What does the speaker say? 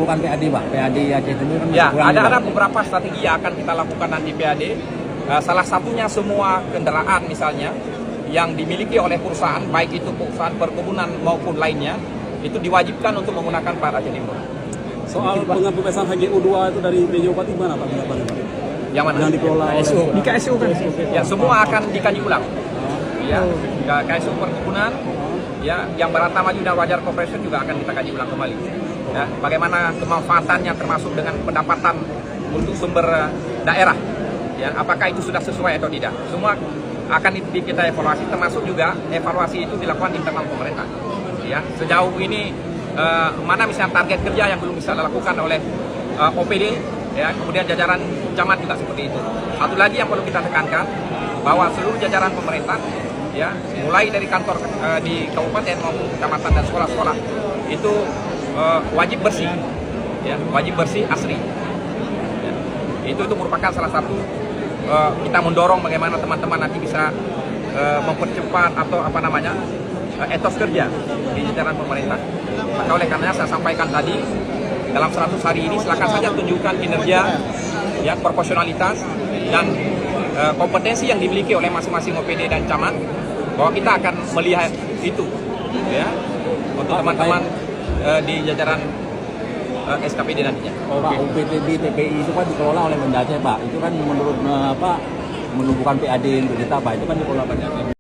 memerlukan PAD, Pak. PAD Aceh Timur kan Ya, kurang ada juga. beberapa strategi yang akan kita lakukan nanti PAD. Salah satunya semua kendaraan misalnya yang dimiliki oleh perusahaan, baik itu perusahaan perkebunan maupun lainnya, itu diwajibkan untuk menggunakan plat Aceh Timur. Soal pembebasan HGU2 itu dari BJ Bupati gimana Pak? Yang mana? Yang dikelola oleh Di KSU kan? Ya, semua akan dikaji ulang. Ya, KSU perkebunan, ya, yang Barata Maju dan Wajar Corporation juga akan kita kaji ulang kembali. Ya, bagaimana kemanfaatannya termasuk dengan pendapatan untuk sumber daerah. Ya, apakah itu sudah sesuai atau tidak? Semua akan kita evaluasi, termasuk juga evaluasi itu dilakukan internal pemerintah. Ya, sejauh ini mana misalnya target kerja yang belum bisa dilakukan oleh OPD, ya, kemudian jajaran camat juga seperti itu. Satu lagi yang perlu kita tekankan, bahwa seluruh jajaran pemerintah, ya, mulai dari kantor di kabupaten maupun kecamatan dan sekolah-sekolah itu wajib bersih, ya, wajib bersih asri. Ya. Itu merupakan salah satu kita mendorong bagaimana teman-teman nanti bisa mempercepat atau apa namanya etos kerja di jajaran pemerintah. Maka oleh karenanya saya sampaikan tadi, dalam 100 hari ini silakan saja tunjukkan kinerja, ya, proporsionalitas dan kompetensi yang dimiliki oleh masing-masing OPD dan camat, bahwa kita akan melihat itu, ya, untuk teman-teman di jajaran SKPD nantinya. Pak, UPTD TPI itu kan dikelola oleh Benda Aceh, Pak. Itu kan menurut menumbuhkan PAD untuk kita, Pak. Itu kan dikelola Benda Aceh.